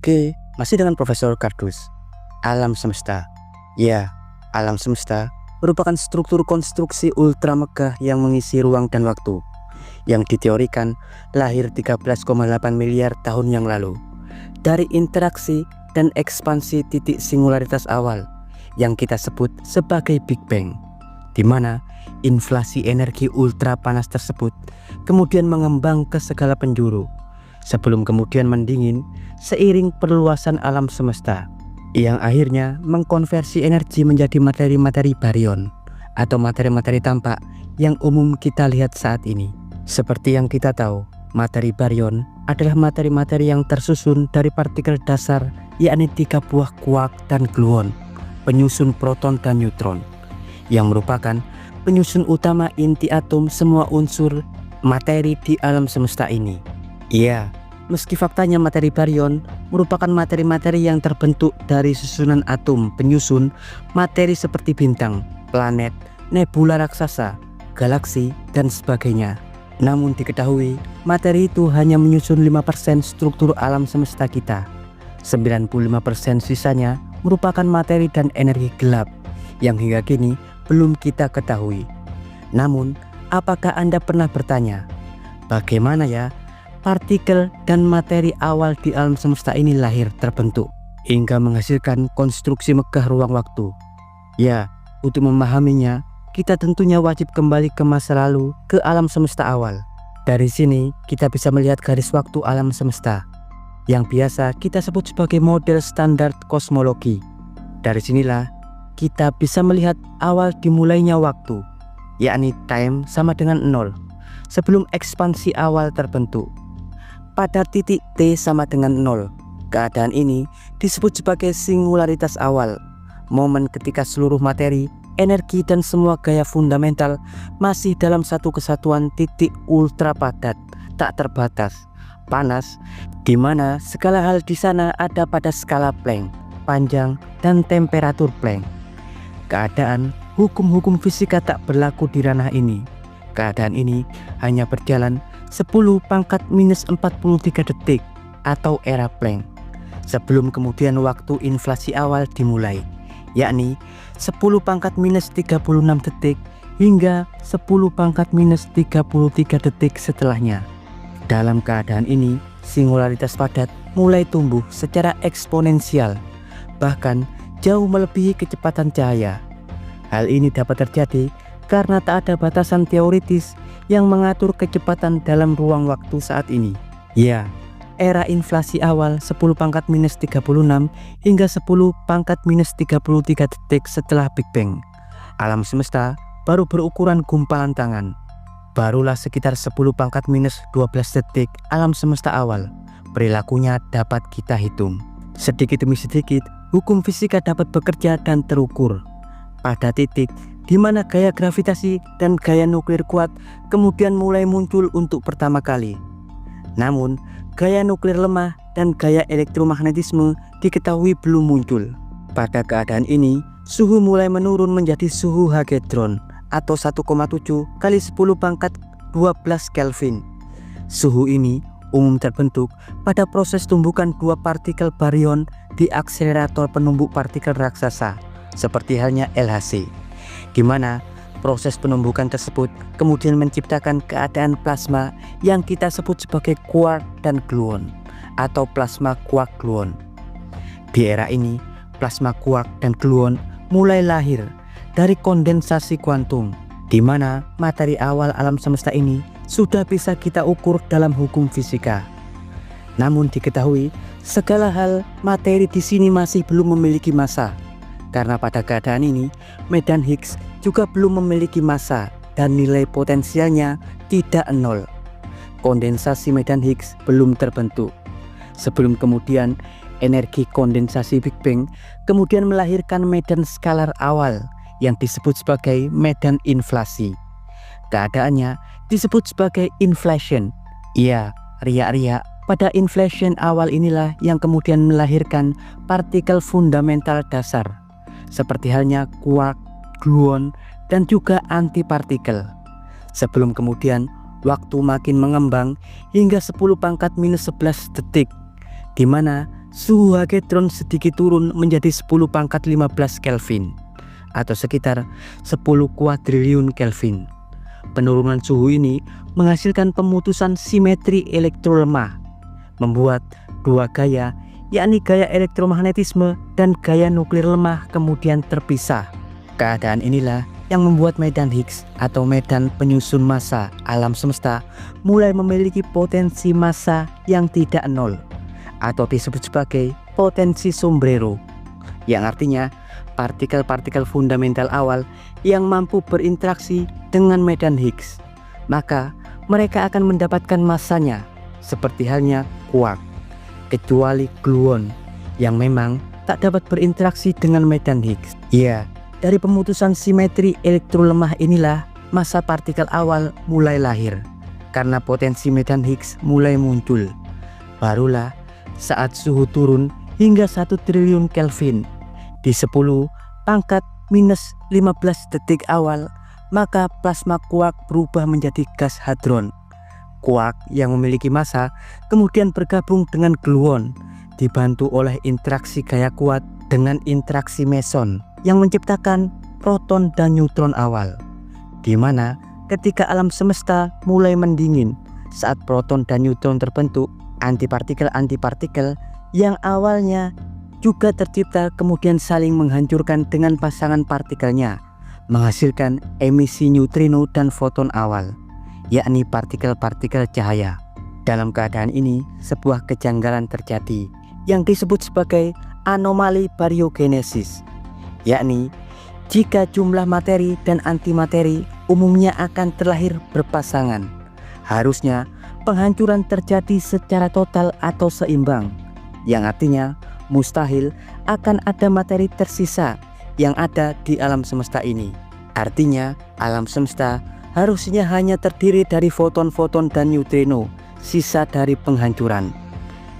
Oke, masih dengan Profesor Kardus. Alam semesta. Ya, alam semesta merupakan struktur konstruksi ultra megah yang mengisi ruang dan waktu, yang diteorikan lahir 13,8 miliar tahun yang lalu dari interaksi dan ekspansi titik singularitas awal yang kita sebut sebagai Big Bang, di mana inflasi energi ultra panas tersebut kemudian mengembang ke segala penjuru sebelum kemudian mendingin seiring perluasan alam semesta yang akhirnya mengkonversi energi menjadi materi-materi baryon atau materi-materi tampak yang umum kita lihat saat ini. Seperti yang kita tahu, materi baryon adalah materi-materi yang tersusun dari partikel dasar, yakni 3 buah quark dan gluon, penyusun proton dan neutron, yang merupakan penyusun utama inti atom semua unsur materi di alam semesta ini. Iya, meski faktanya materi baryon merupakan materi-materi yang terbentuk dari susunan atom penyusun materi seperti bintang, planet, nebula raksasa, galaksi, dan sebagainya. Namun diketahui, materi itu hanya menyusun 5% struktur alam semesta kita. 95% sisanya merupakan materi dan energi gelap yang hingga kini belum kita ketahui. Namun, apakah Anda pernah bertanya, bagaimana ya partikel dan materi awal di alam semesta ini lahir terbentuk hingga menghasilkan konstruksi megah ruang waktu? Ya, untuk memahaminya, kita tentunya wajib kembali ke masa lalu, ke alam semesta awal. Dari sini, kita bisa melihat garis waktu alam semesta, yang biasa kita sebut sebagai model standar kosmologi. Dari sinilah, kita bisa melihat awal dimulainya waktu, yakni time sama dengan 0, sebelum ekspansi awal terbentuk. Pada titik T sama dengan 0, keadaan ini disebut sebagai singularitas awal, momen ketika seluruh materi, energi dan semua gaya fundamental masih dalam satu kesatuan titik ultra padat, tak terbatas, panas, di mana segala hal di sana ada pada skala Planck, panjang dan temperatur Planck. Keadaan hukum-hukum fisika tak berlaku di ranah ini. Keadaan ini hanya berjalan 10⁻⁻43 detik atau era Planck, sebelum kemudian waktu inflasi awal dimulai, yakni 10⁻⁻36 detik hingga 10⁻⁻33 detik setelahnya. Dalam keadaan ini, singularitas padat mulai tumbuh secara eksponensial, bahkan jauh melebihi kecepatan cahaya. Hal ini dapat terjadi karena tak ada batasan teoritis yang mengatur kecepatan dalam ruang waktu saat ini. Ya, era inflasi awal 10⁻⁻36 hingga 10⁻⁻33 detik setelah Big Bang. Alam semesta baru berukuran gumpalan tangan. Barulah sekitar 10⁻⁻12 detik alam semesta awal. Perilakunya dapat kita hitung. Sedikit demi sedikit, hukum fisika dapat bekerja dan terukur. Pada titik di mana gaya gravitasi dan gaya nuklir kuat kemudian mulai muncul untuk pertama kali. Namun, gaya nuklir lemah dan gaya elektromagnetisme diketahui belum muncul. Pada keadaan ini, suhu mulai menurun menjadi suhu hagedron atau 1,7 kali 10⁻12 Kelvin. Suhu ini umum terbentuk pada proses tumbukan dua partikel baryon di akselerator penumbuk partikel raksasa, seperti halnya LHC, di mana proses penumbukan tersebut kemudian menciptakan keadaan plasma yang kita sebut sebagai quark dan gluon atau plasma quark gluon. Di era ini, plasma quark dan gluon mulai lahir dari kondensasi kuantum, di mana materi awal alam semesta ini sudah bisa kita ukur dalam hukum fisika. Namun diketahui, segala hal materi di sini masih belum memiliki massa. Karena pada keadaan ini, medan Higgs juga belum memiliki massa dan nilai potensialnya tidak 0. Kondensasi medan Higgs belum terbentuk. Sebelum kemudian energi kondensasi Big Bang kemudian melahirkan medan skalar awal yang disebut sebagai medan inflasi. Keadaannya disebut sebagai inflation. Iya, riak-riak. Pada inflation awal inilah yang kemudian melahirkan partikel fundamental dasar, seperti halnya quark, gluon, dan juga antipartikel. Sebelum kemudian waktu makin mengembang hingga 10⁻11 detik, di mana suhu hadron sedikit turun menjadi 10 pangkat 15 Kelvin atau sekitar 10 kuadriliun Kelvin. Penurunan suhu ini menghasilkan pemutusan simetri elektrolemah, membuat dua gaya, yakni gaya elektromagnetisme dan gaya nuklir lemah kemudian terpisah. Keadaan inilah yang membuat medan Higgs atau medan penyusun massa alam semesta mulai memiliki potensi massa yang tidak nol atau disebut sebagai potensi sombrero, yang artinya partikel-partikel fundamental awal yang mampu berinteraksi dengan medan Higgs, maka mereka akan mendapatkan massanya seperti halnya quark, kecuali gluon yang memang tak dapat berinteraksi dengan medan Higgs. Ya, dari pemutusan simetri elektrolemah inilah massa partikel awal mulai lahir karena potensi medan Higgs mulai muncul. Barulah saat suhu turun hingga 1 triliun Kelvin di 10 pangkat minus 15 detik awal, maka plasma quark berubah menjadi gas hadron. Quark yang memiliki massa kemudian bergabung dengan gluon, dibantu oleh interaksi gaya kuat dengan interaksi meson yang menciptakan proton dan neutron awal, di mana ketika alam semesta mulai mendingin saat proton dan neutron terbentuk, antipartikel-antipartikel yang awalnya juga tercipta kemudian saling menghancurkan dengan pasangan partikelnya, menghasilkan emisi neutrino dan foton awal, yakni partikel-partikel cahaya. Dalam keadaan ini, sebuah kejanggalan terjadi yang disebut sebagai anomali bariogenesis, yakni jika jumlah materi dan antimateri umumnya akan terlahir berpasangan, harusnya penghancuran terjadi secara total atau seimbang, yang artinya mustahil akan ada materi tersisa yang ada di alam semesta ini. Artinya alam semesta harusnya hanya terdiri dari foton-foton dan neutrino, sisa dari penghancuran.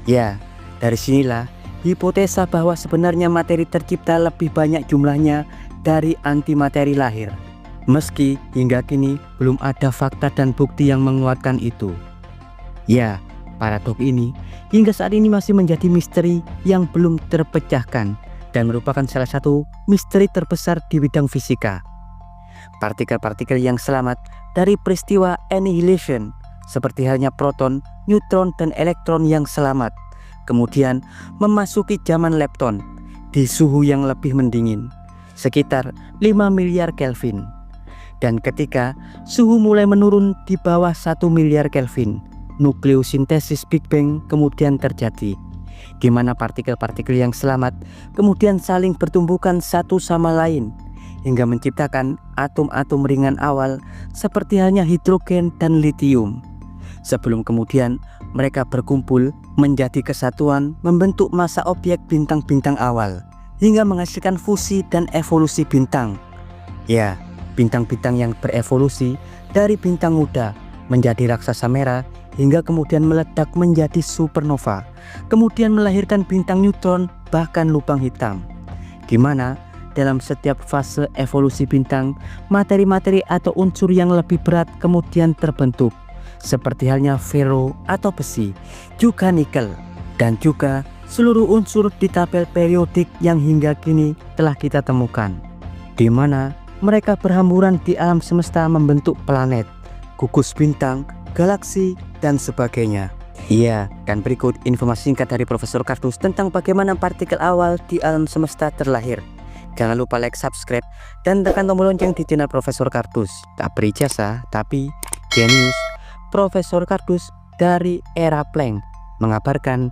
Ya, dari sinilah hipotesa bahwa sebenarnya materi tercipta lebih banyak jumlahnya dari antimateri lahir. Meski hingga kini belum ada fakta dan bukti yang menguatkan itu. Ya, paradoks ini hingga saat ini masih menjadi misteri yang belum terpecahkan dan merupakan salah satu misteri terbesar di bidang fisika. Partikel-partikel yang selamat dari peristiwa annihilation seperti halnya proton, neutron, dan elektron yang selamat kemudian memasuki zaman lepton di suhu yang lebih mendingin, sekitar 5 miliar Kelvin. Dan ketika suhu mulai menurun di bawah 1 miliar Kelvin, nukleosintesis Big Bang kemudian terjadi, di mana partikel-partikel yang selamat kemudian saling bertumbukan satu sama lain hingga menciptakan atom-atom ringan awal seperti halnya hidrogen dan litium. Sebelum kemudian mereka berkumpul menjadi kesatuan membentuk massa objek bintang-bintang awal hingga menghasilkan fusi dan evolusi bintang. Ya, bintang-bintang yang berevolusi dari bintang muda menjadi raksasa merah hingga kemudian meledak menjadi supernova, kemudian melahirkan bintang neutron bahkan lubang hitam, di mana dalam setiap fase evolusi bintang, materi-materi atau unsur yang lebih berat kemudian terbentuk, seperti halnya fero atau besi, juga nikel, dan juga seluruh unsur di tabel periodik yang hingga kini telah kita temukan, di mana mereka berhamburan di alam semesta membentuk planet, gugus bintang, galaksi, dan sebagainya. Iya, dan berikut informasi singkat dari Profesor Cardus tentang bagaimana partikel awal di alam semesta terlahir. Jangan lupa like, subscribe, dan tekan tombol lonceng di channel Profesor Cardus. Tak berijazah, tapi genius. Profesor Cardus dari era Planck mengabarkan